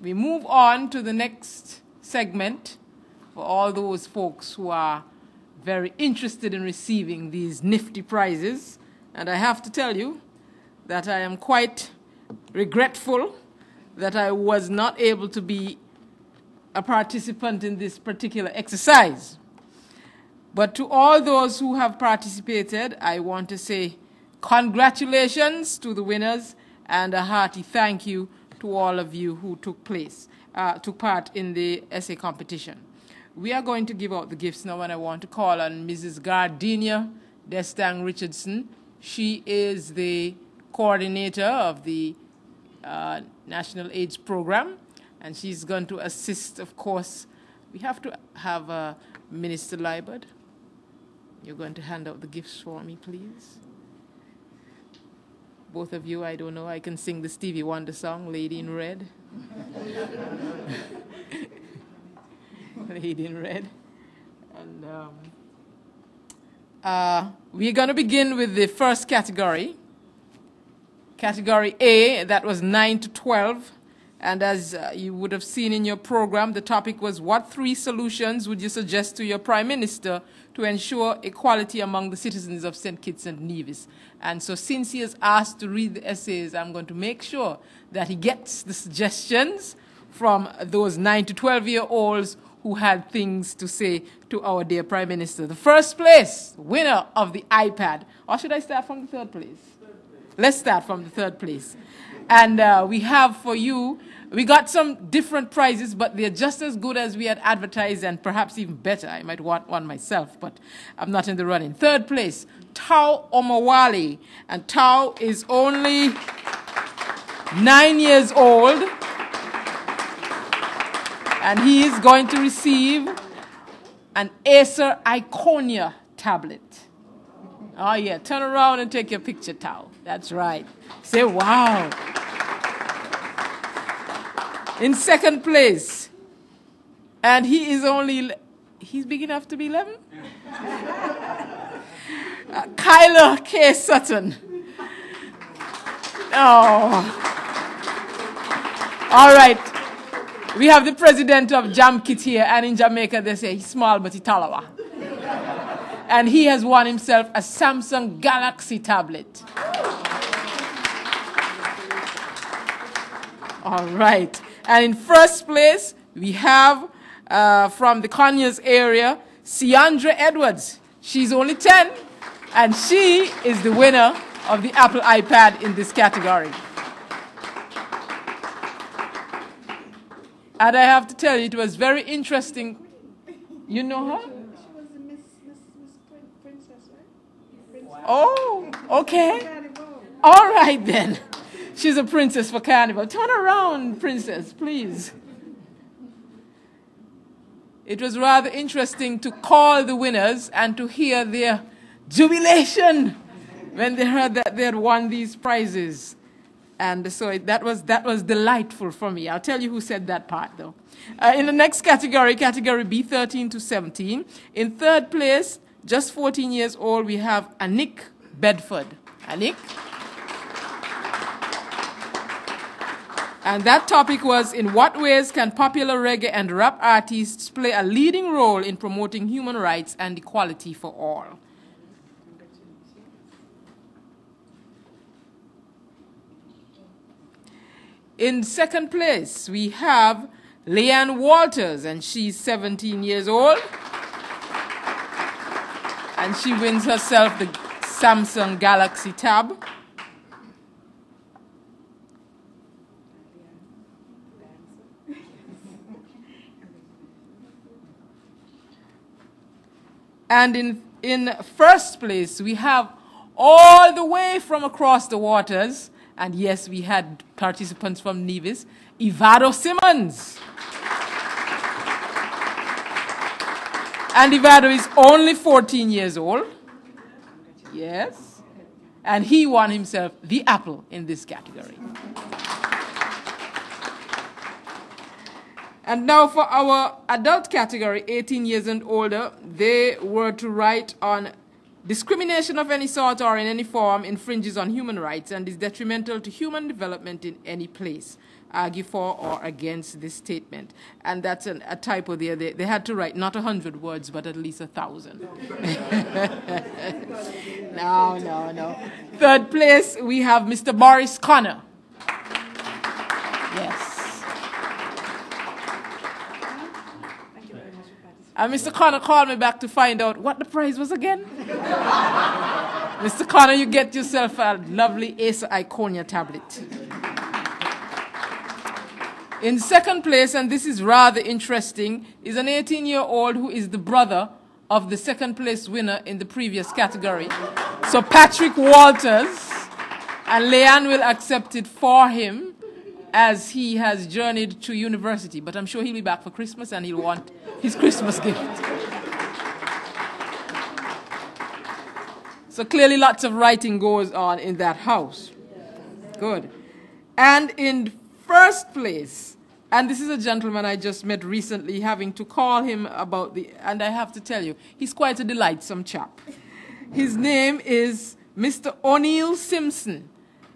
we move on to the next segment for all those folks who are very interested in receiving these nifty prizes. And I have to tell you that I am quite regretful that I was not able to be a participant in this particular exercise. But to all those who have participated, I want to say congratulations to the winners and a hearty thank you to all of you who took part in the essay competition. We are going to give out the gifts now, and I want to call on Mrs. Gardenia Destang Richardson. She is the coordinator of the National AIDS Program, and she's going to assist, of course. We have to have Minister Liebert. You're going to hand out the gifts for me, please. Both of you, I don't know, I can sing the Stevie Wonder song, Lady in Red. Lady in Red. And we're going to begin with the first category. Category A, that was 9 to 12. And as you would have seen in your program, the topic was, what 3 solutions would you suggest to your Prime Minister to ensure equality among the citizens of St. Kitts and Nevis? And so since he has asked to read the essays, I'm going to make sure that he gets the suggestions from those 9 to 12-year-olds who had things to say to our dear Prime Minister. The first place winner of the iPad. Or should I start from the third place? Let's start from the third place. And we have for you, we got some different prizes, but they're just as good as we had advertised and perhaps even better. I might want one myself, but I'm not in the running. Third place, Tau Omawali. And Tau is only 9 years old. And he is going to receive an Acer Iconia tablet. Oh, yeah. Turn around and take your picture, Tau. That's right. Say, wow. In second place, and he is only, he's big enough to be 11? Kyler K. Sutton. Oh. All right. We have the president of JamKit here, and in Jamaica they say he's small but he's talawa. And he has won himself a Samsung Galaxy tablet. All right. And in first place, we have from the Conyers area, Ciandra Edwards. She's only 10, and she is the winner of the Apple iPad in this category. And I have to tell you, it was very interesting. You know her? She was the Miss Princess, right? Oh, okay. All right, then. She's a princess for Carnival. Turn around, princess, please. It was rather interesting to call the winners and to hear their jubilation when they heard that they had won these prizes. And so that was delightful for me. I'll tell you who said that part, though. In the next category, category B, 13 to 17, in third place, just 14 years old, we have Anik Bedford. Anik? And that topic was, in what ways can popular reggae and rap artists play a leading role in promoting human rights and equality for all? In second place, we have Leanne Walters, and she's 17 years old. And she wins herself the Samsung Galaxy Tab. And in first place, we have all the way from across the waters, and yes, we had participants from Nevis, Ivado Simmons. And Ivado is only 14 years old. Yes. And he won himself the Apple in this category. And now for our adult category, 18 years and older, they were to write on discrimination of any sort or in any form infringes on human rights and is detrimental to human development in any place. argue for or against this statement. And that's a typo there. They had to write not 100 words, but at least 1,000. No. Third place, we have Mr. Boris Connor. Yes. And Mr. Connor called me back to find out what the prize was again. Mr. Connor, you get yourself a lovely Acer Iconia tablet. In second place, and this is rather interesting, is an 18-year-old who is the brother of the second place winner in the previous category. So Patrick Walters, and Leanne will accept it for him as he has journeyed to university. But I'm sure he'll be back for Christmas and he'll want his Christmas gift. So clearly lots of writing goes on in that house. Good. And in first place, and this is a gentleman I just met recently, having to call him about and I have to tell you, he's quite a delightsome chap. His name is Mr. O'Neill Simpson,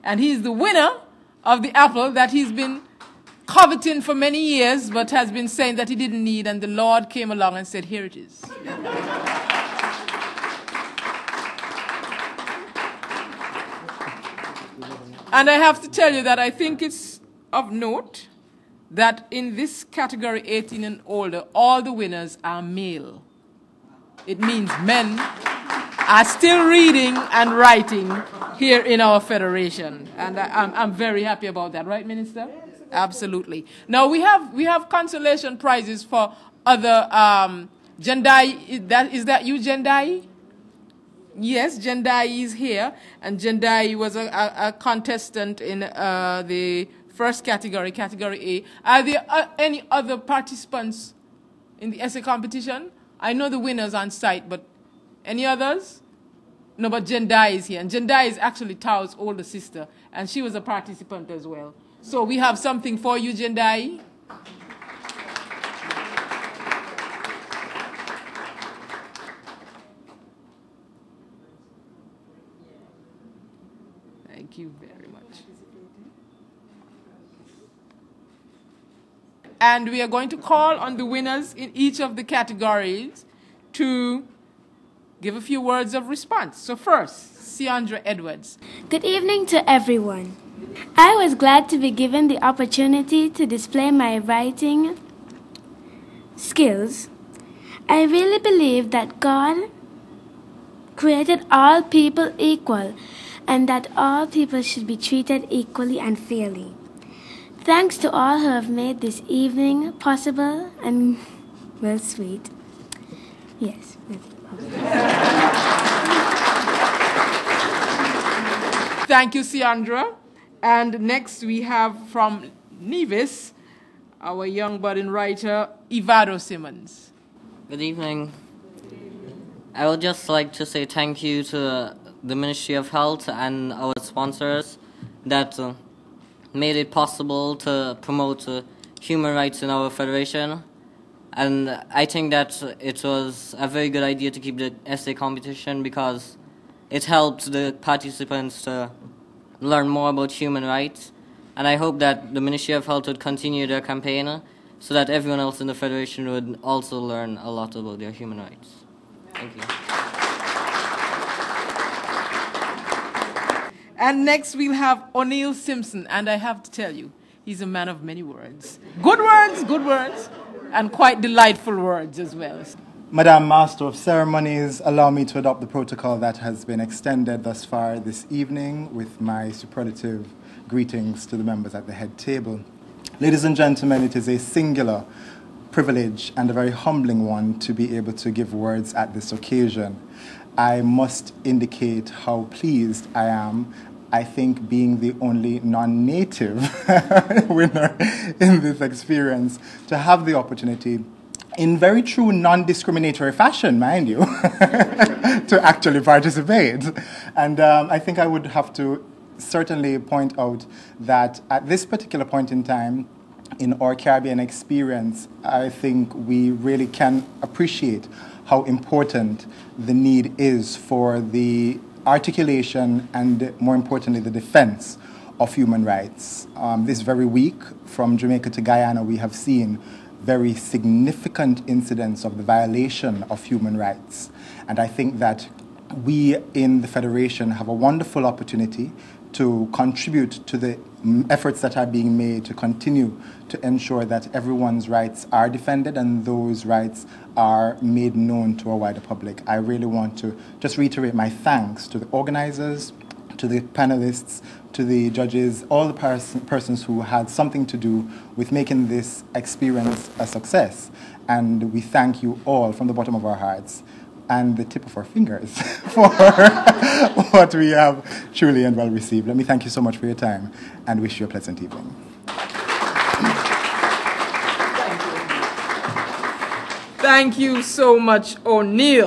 and he's the winner of the apple that he's been coveting for many years, but has been saying that he didn't need, and the Lord came along and said, here it is. And I have to tell you that I think it's of note that in this category 18 and older, all the winners are male. It means men are still reading and writing here in our federation. And I'm very happy about that. Right, Minister? Absolutely. Now, we have consolation prizes for other Jendai. Is that you, Jendai? Yes, Jendai is here. And Jendai was a contestant in the first category, category A. Are there any other participants in the essay competition? I know the winners on site, but any others? No, but Jendai is here. And Jendai is actually Tao's older sister, and she was a participant as well. So we have something for you, Jendai. Thank you very much. And we are going to call on the winners in each of the categories to give a few words of response. So first, Siandra Edwards. Good evening to everyone. I was glad to be given the opportunity to display my writing skills. I really believe that God created all people equal and that all people should be treated equally and fairly. Thanks to all who have made this evening possible and, well, sweet. Yes. Thank you, Siandra. And next we have from Nevis, our young budding writer, Ivado Simmons. Good evening. I would just like to say thank you to the Ministry of Health and our sponsors that made it possible to promote human rights in our federation. And I think that it was a very good idea to keep the essay competition because it helped the participants to learn more about human rights. And I hope that the Ministry of Health would continue their campaign so that everyone else in the federation would also learn a lot about their human rights. Thank you. And next we'll have O'Neill Simpson, and I have to tell you, he's a man of many words. Good words, and quite delightful words as well. Madam Master of Ceremonies, allow me to adopt the protocol that has been extended thus far this evening with my superlative greetings to the members at the head table. Ladies and gentlemen, it is a singular privilege and a very humbling one to be able to give words at this occasion. I must indicate how pleased I am, I think being the only non-native winner in this experience, to have the opportunity, in very true non-discriminatory fashion, mind you, to actually participate. And I think I would have to certainly point out that at this particular point in time, in our Caribbean experience, I think we really can appreciate how important the need is for the articulation and, more importantly, the defense of human rights. This very week, from Jamaica to Guyana, we have seen very significant incidents of the violation of human rights. And I think that we in the Federation have a wonderful opportunity to contribute to the efforts that are being made to continue to ensure that everyone's rights are defended and those rights are made known to a wider public. I really want to just reiterate my thanks to the organizers, to the panelists, to the judges, all the persons who had something to do with making this experience a success. And we thank you all from the bottom of our hearts and the tip of our fingers for what we have truly and well received. Let me thank you so much for your time and wish you a pleasant evening. Thank you so much, O'Neill.